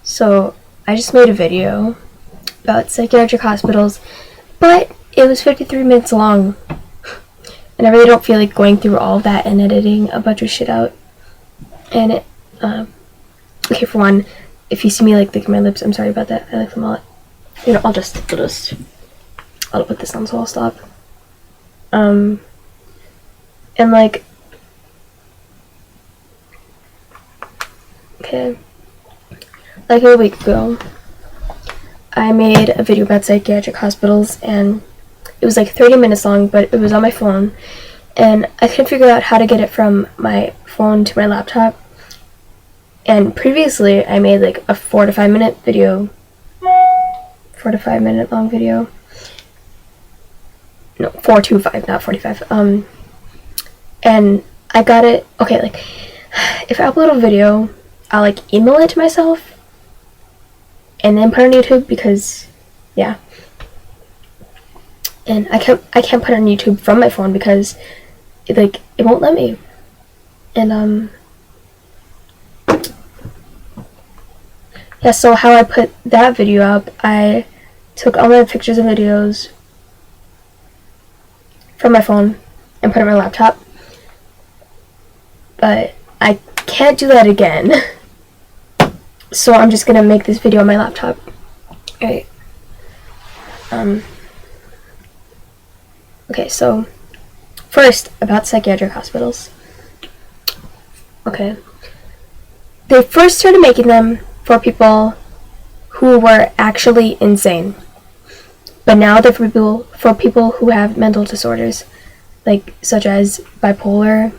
So I just made a video about psychiatric hospitals, but it was 53 minutes long, and I really don't feel like going through all of that and editing a bunch of shit out. And it, okay, for one, if you see me like licking my lips, I'm sorry about that. I like them a lot. You know, I'll put this on, so I'll stop. And like, okay, like a week ago, I made a video about psychiatric hospitals, and it was like 30 minutes long, but it was on my phone, and I couldn't figure out how to get it from my phone to my laptop. And previously, I made like a 4 to 5 minute video, 4 to 5 minute long video. No, 4 to 5, not 45. And I got it. Okay, like, if I upload a video, I'll like email it to myself and then put it on YouTube, because yeah. And I can't put it on YouTube from my phone because it won't let me. And yeah, so how I put that video up, I took all my pictures and videos from my phone and put it on my laptop. But I can't do that again. So I'm just gonna make this video on my laptop. Alright. Okay, so first, about psychiatric hospitals. Okay. They first started making them for people who were actually insane. But now they're for people who have mental disorders, like such as bipolar,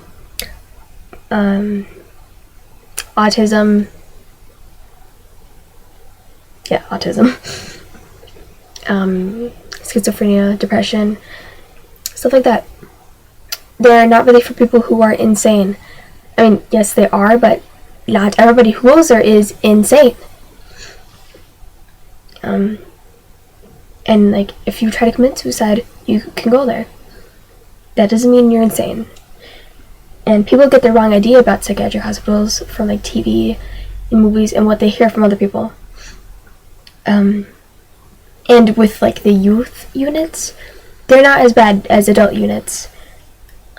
autism. Yeah, autism. Schizophrenia, depression, stuff like that. They're not really for people who are insane. I mean, yes, they are, but not everybody who goes there is insane. And like, if you try to commit suicide, you can go there. That doesn't mean you're insane. And people get the wrong idea about psychiatric hospitals from like TV and movies and what they hear from other people. And with like the youth units, they're not as bad as adult units.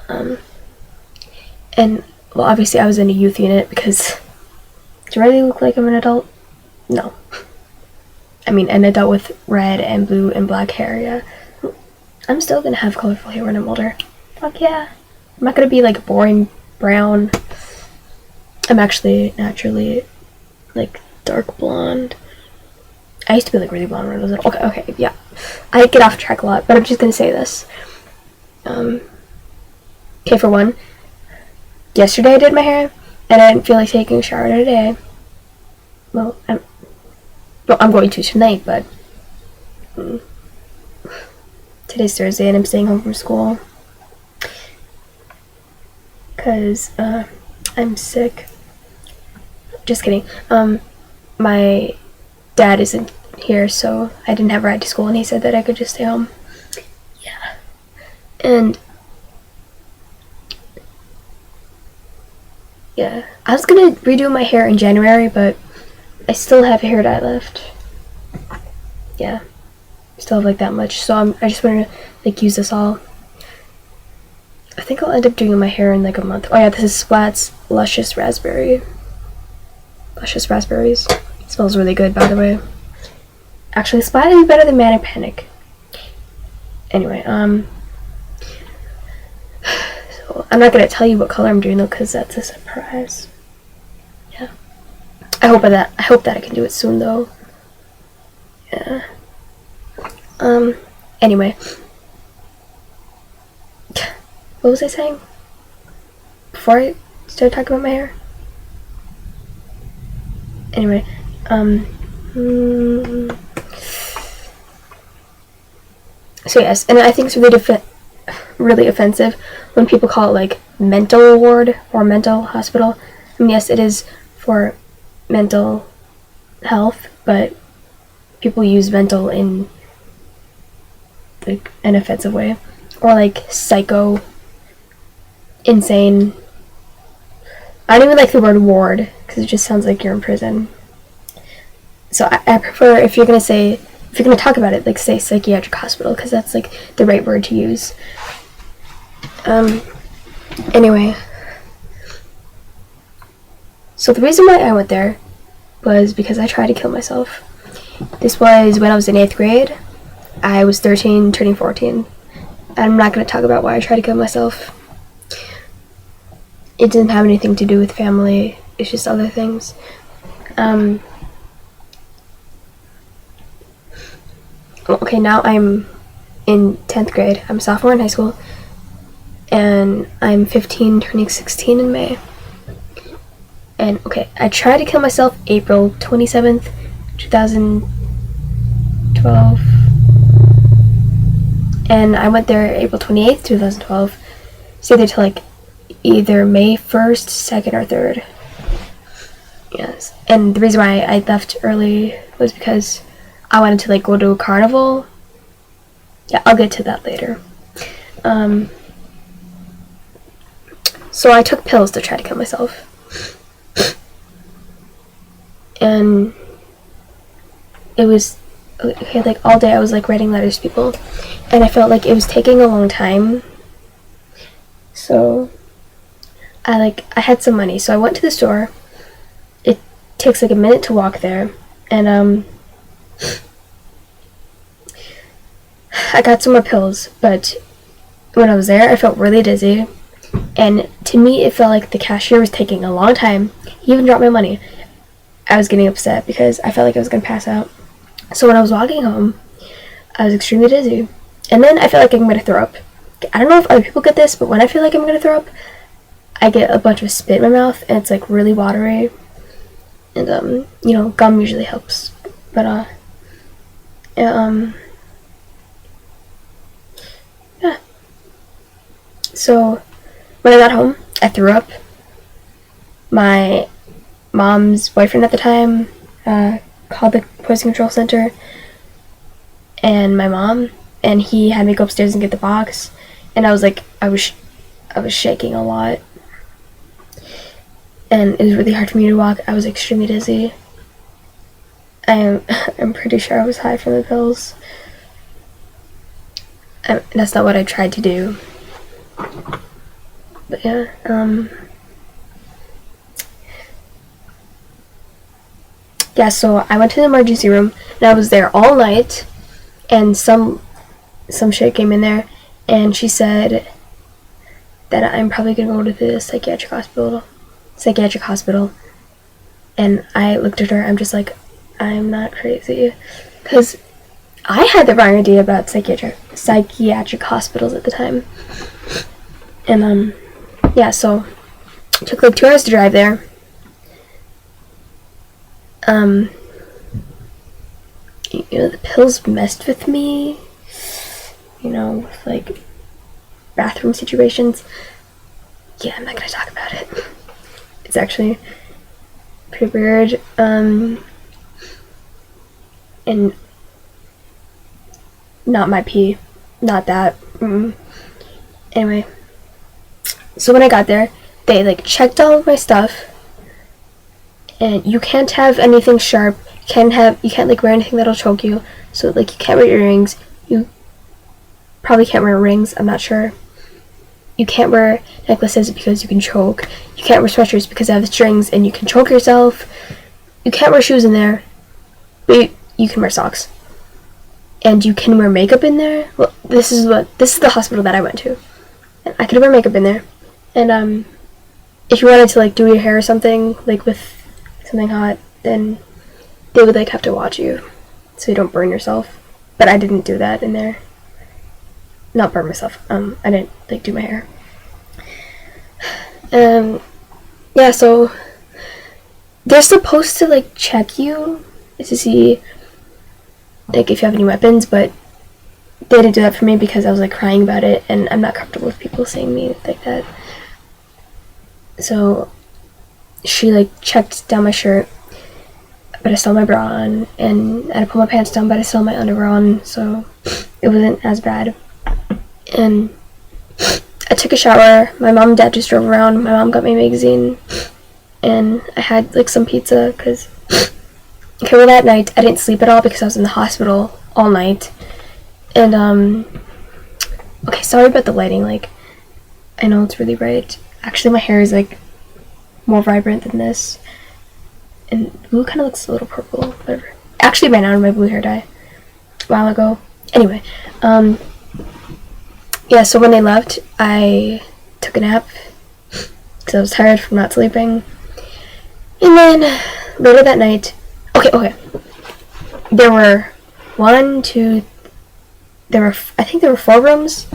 And well, obviously I was in a youth unit because do I really look like I'm an adult? No. I mean, an adult with red and blue and black hair, yeah. I'm still gonna have colorful hair when I'm older. Fuck yeah. I'm not gonna be like boring brown. I'm actually naturally like dark blonde. I used to be like really blonde when I was little. Okay, yeah. I get off track a lot, but I'm just gonna say this. Okay, for one, yesterday I did my hair, and I didn't feel like taking a shower today. Well, I'm going to tonight, but today's Thursday, and I'm staying home from school because I'm sick. Just kidding. My dad isn't here, so I didn't have a ride to school, and he said that I could just stay home. Yeah. And yeah, I was gonna redo my hair in January, but I still have hair dye left. Yeah, still have like that much, so I just want to like use this all. I think I'll end up doing my hair in like a month. Oh yeah, this is Splat's Luscious Raspberry. Luscious Raspberries. It smells really good, by the way. Actually, Splat is better than Manic Panic. Anyway, so I'm not gonna tell you what color I'm doing though, because that's a surprise. Yeah. I hope that I can do it soon though. Yeah. Anyway. What was I saying? Before I started talking about my hair? Anyway, so yes, and I think it's really offensive when people call it like mental ward or mental hospital. I mean, yes, it is for mental health, but people use mental in like an offensive way, or like psycho, insane. I don't even like the word ward because it just sounds like you're in prison. So I prefer, if you're gonna talk about it, like say psychiatric hospital, because that's like the right word to use. Anyway, so the reason why I went there was because I tried to kill myself. This was when I was in 8th grade. I was 13, turning 14. I'm not going to talk about why I tried to kill myself. It didn't have anything to do with family. It's just other things. Okay, now I'm in 10th grade. I'm a sophomore in high school. And I'm 15, turning 16 in May. And, okay, I tried to kill myself April 27th, 2012. And I went there April 28th, 2012. Stayed there till, like, either May 1st, 2nd, or 3rd. Yes. And the reason why I left early was because I wanted to, like, go to a carnival. Yeah, I'll get to that later. So I took pills to try to kill myself. And it was, okay, like, all day I was, like, writing letters to people. And I felt like it was taking a long time. So I had some money. So I went to the store. It takes, like, a minute to walk there. And, I got some more pills. But when I was there, I felt really dizzy. And to me, it felt like the cashier was taking a long time. He even dropped my money. I was getting upset because I felt like I was going to pass out. So when I was walking home, I was extremely dizzy. And then I felt like I'm going to throw up. I don't know if other people get this, but when I feel like I'm going to throw up, I get a bunch of spit in my mouth, and it's, like, really watery. And, you know, gum usually helps. But, yeah. So when I got home, I threw up. My mom's boyfriend at the time called the poison control center, and my mom, and he had me go upstairs and get the box. And I was like, I was shaking a lot, and it was really hard for me to walk. I was extremely dizzy. I'm pretty sure I was high from the pills. That's not what I tried to do. But yeah, yeah, so I went to the emergency room, and I was there all night, and some shit came in there, and she said that I'm probably gonna go to the psychiatric hospital, and I looked at her, I'm just like, I'm not crazy, because I had the wrong idea about psychiatric hospitals at the time. And, yeah, so it took like 2 hours to drive there. You know, the pills messed with me, you know, with, like, bathroom situations. Yeah, I'm not gonna talk about it. It's actually pretty weird, and not my pee, not that. Anyway, so when I got there, they, like, checked all of my stuff, and you can't have anything sharp, you can't, like, wear anything that'll choke you, so, like, you can't wear earrings, you probably can't wear rings, I'm not sure. You can't wear necklaces because you can choke, you can't wear sweatshirts because they have strings and you can choke yourself, you can't wear shoes in there, but you can wear socks. And you can wear makeup in there. Well, this is the hospital that I went to. And I could wear makeup in there. And, if you wanted to, like, do your hair or something, like, with something hot, then they would, like, have to watch you so you don't burn yourself. But I didn't do that in there. Not burn myself. I didn't, like, do my hair. Yeah, so they're supposed to, like, check you to see, like, if you have any weapons, but they didn't do that for me because I was, like, crying about it, and I'm not comfortable with people seeing me like that. So she, like, checked down my shirt, but I still had my bra on, and I had to pull my pants down, but I still had my underwear on, so it wasn't as bad. And I took a shower. My mom and dad just drove around. My mom got my magazine, and I had, like, some pizza because Okay, well, that night I didn't sleep at all because I was in the hospital all night. And okay, sorry about the lighting. Like, I know it's really bright. Actually, my hair is like more vibrant than this, and blue kind of looks a little purple. Whatever. Actually, ran out of my blue hair dye a while ago. Anyway, yeah. So when they left, I took a nap because I was tired from not sleeping. And then later that night, okay. There were I think there were 4 rooms.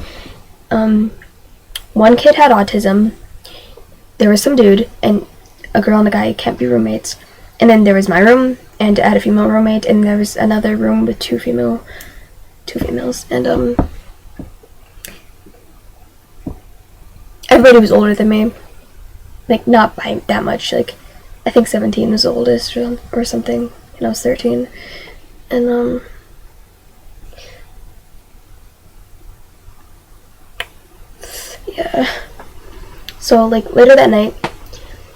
One kid had autism. There was some dude, and a girl and a guy can't be roommates. And then there was my room, and I had a female roommate, and there was another room with two females. And everybody was older than me. Like, not by that much. Like, I think 17 was the oldest or something, and I was 13. And yeah. So like later that night,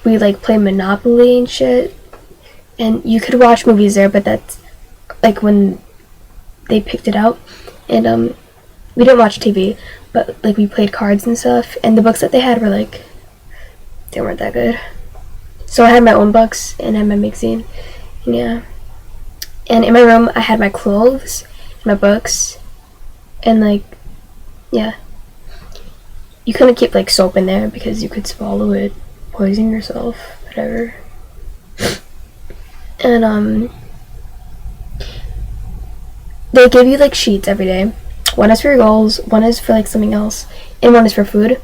we like play Monopoly and shit. And you could watch movies there, but that's like when they picked it out. And we didn't watch TV, but like we played cards and stuff. And the books that they had were like, they weren't that good. So I had my own books and I had my magazine. And yeah. And in my room, I had my clothes, my books, and like, yeah. You couldn't keep like soap in there because you could swallow it, poison yourself, whatever. And they give you like sheets every day. One is for your goals, one is for like something else, and one is for food.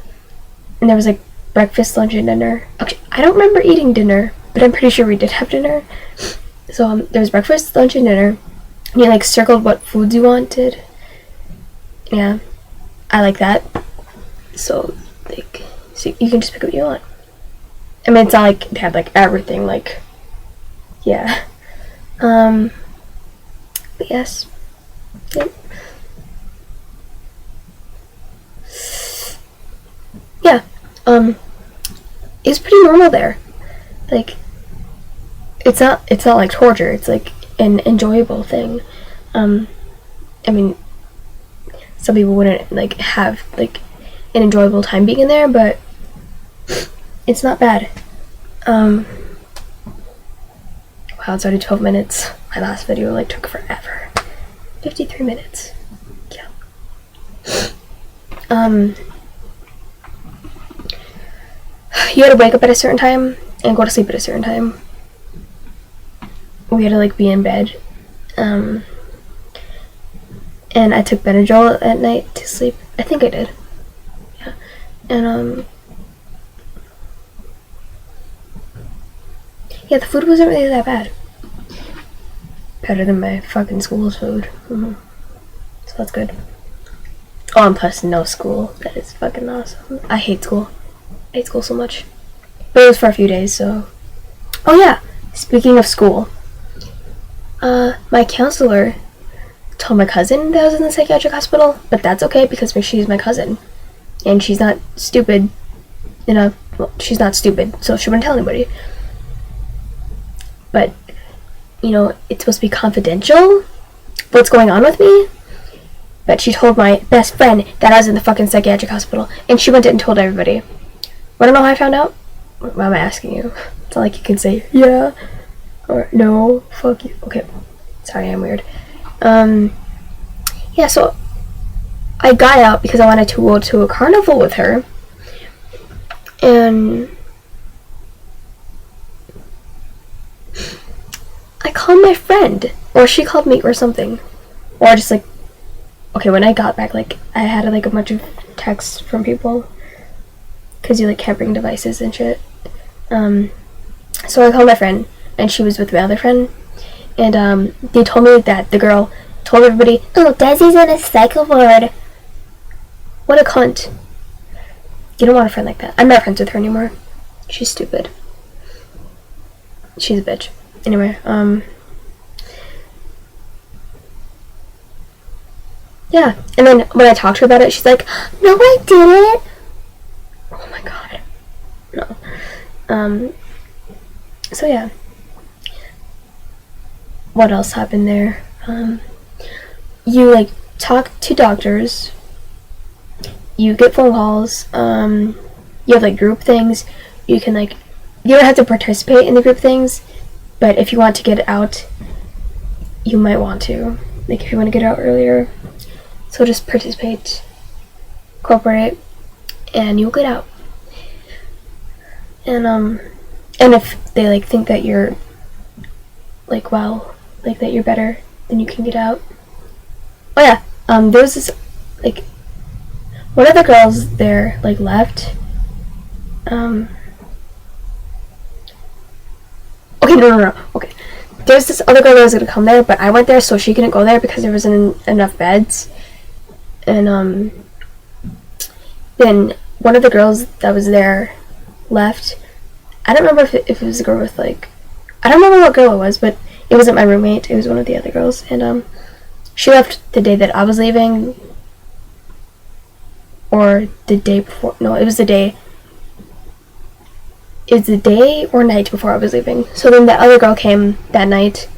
And there was like breakfast, lunch, and dinner. Actually, I don't remember eating dinner, but I'm pretty sure we did have dinner. So there was breakfast, lunch, and dinner. And you like circled what foods you wanted. Yeah, I like that. So like, so you can just pick what you want. I mean, it's not like they had like everything. Like, yeah. But yes. Yep. Yeah. It's pretty normal there. Like, it's not like torture. It's like an enjoyable thing. I mean, some people wouldn't like have like an enjoyable time being in there, but it's not bad. Wow, it's already 12 minutes. My last video like took forever. 53 minutes. Yeah. You had to wake up at a certain time and go to sleep at a certain time. We had to like be in bed. And I took Benadryl at night to sleep. I think I did. Yeah. And yeah, the food wasn't really that bad. Better than my fucking school's food. So that's good. Oh, and plus no school. That is fucking awesome. I hate school. I hate school so much. But it was for a few days, so. Oh yeah, speaking of school. My counselor told my cousin that I was in the psychiatric hospital, but that's okay because she's my cousin. And she's not stupid. Well, she's not stupid, so she wouldn't tell anybody. But, it's supposed to be confidential what's going on with me. But she told my best friend that I was in the fucking psychiatric hospital, and she went and told everybody. Wanna know how I found out? Why am I asking you? It's not like you can say, yeah, or no, fuck you. Okay, sorry, I'm weird. Yeah, so I got out because I wanted to go to a carnival with her. And I called my friend, or she called me, or something. Or just like, okay, when I got back, like, I had like a bunch of texts from people. Because you like can't bring devices and shit. So I called my friend, and she was with my other friend. And they told me that the girl told everybody, oh, Desi's in a cycle ward. What a cunt. You don't want a friend like that. I'm not friends with her anymore. She's stupid. She's a bitch. Anyway, yeah. And then when I talked to her about it, she's like, no, I didn't. Oh my god. No. So yeah. what else happened there? You like talk to doctors, you get phone calls, you have like group things. You can like, you don't have to participate in the group things, but if you want to get out, you might want to. Like if you want to get out earlier, so just participate, cooperate, and you'll get out. And if they like think that you're like well, like that you're better, then you can get out. Oh yeah, there was this like one of the girls there like left. Okay, no. Okay, there's this other girl that was gonna come there, but I went there so she couldn't go there because there wasn't enough beds. And then one of the girls that was there left. I don't remember if it was a girl with like, I don't remember what girl it was, but it wasn't my roommate. It was one of the other girls, and she left the day that I was leaving, or the day before. No, it was the day. It was the day or night before I was leaving. So then the other girl came that night,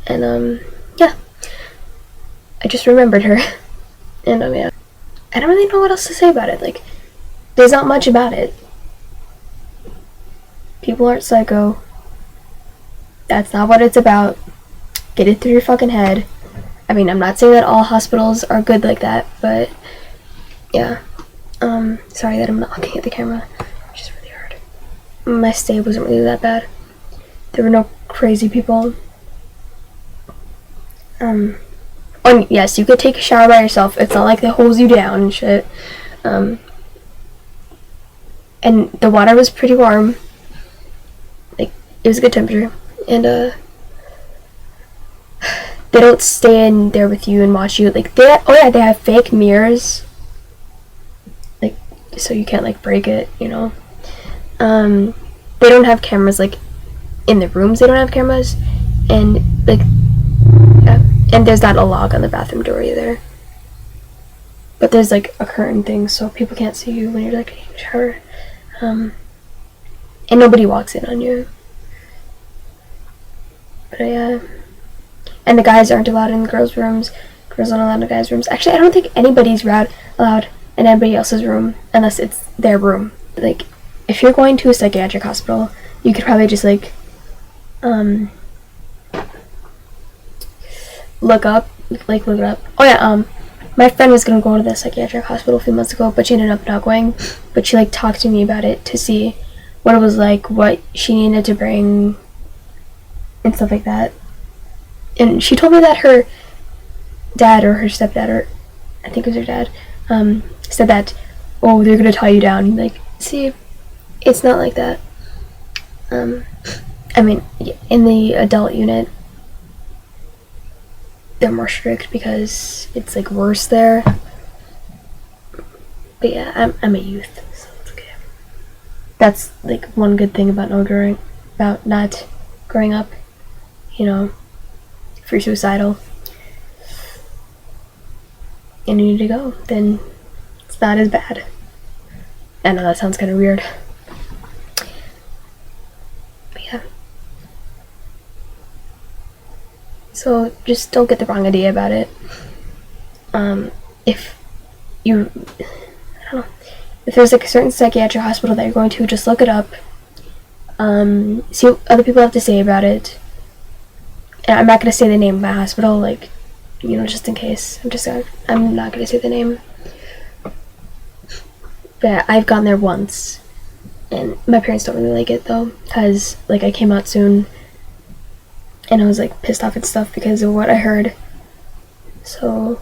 and yeah, I just remembered her, and yeah, I don't really know what else to say about it. Like, there's not much about it. People aren't psycho. That's not what it's about. Get it through your fucking head. I mean, I'm not saying that all hospitals are good like that, but yeah. Sorry that I'm not looking at the camera. It's just really hard. My stay wasn't really that bad. There were no crazy people. And yes, you could take a shower by yourself. It's not like they hose you down and shit. And the water was pretty warm. Like, it was a good temperature. And they don't stay in there with you and watch you. Like, they have fake mirrors. Like, so you can't like break it, you know. They don't have cameras like in the rooms. They don't have cameras, and like, yeah. And there's not a lock on the bathroom door either. But there's like a curtain thing, so people can't see you when you're like taking a shower. And nobody walks in on you. But yeah. And the guys aren't allowed in the girls' rooms. Girls aren't allowed in the guys' rooms. Actually, I don't think anybody's allowed in anybody else's room unless it's their room. Like, if you're going to a psychiatric hospital, you could probably just like look it up. Oh yeah, my friend was gonna go to the psychiatric hospital a few months ago, but she ended up not going. But she like talked to me about it to see what it was like, what she needed to bring, and stuff like that. And she told me that her dad or her stepdad, or I think it was her dad, said that, oh, they're gonna tie you down. Like, see, it's not like that. I mean, in the adult unit, they're more strict because it's like worse there. But yeah, I'm a youth, so it's okay. That's like one good thing about not growing up, you know, if you're suicidal and you need to go, then it's not as bad. I know that sounds kind of weird. But yeah. So just don't get the wrong idea about it. If you, I don't know, if there's like a certain psychiatric hospital that you're going to, just look it up. See what other people have to say about it. And I'm not gonna say the name of my hospital, like, you know, just in case. I'm not gonna say the name. But I've gone there once, and my parents don't really like it though, because like I came out soon, and I was like pissed off and stuff because of what I heard. So,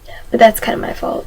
yeah, but that's kind of my fault.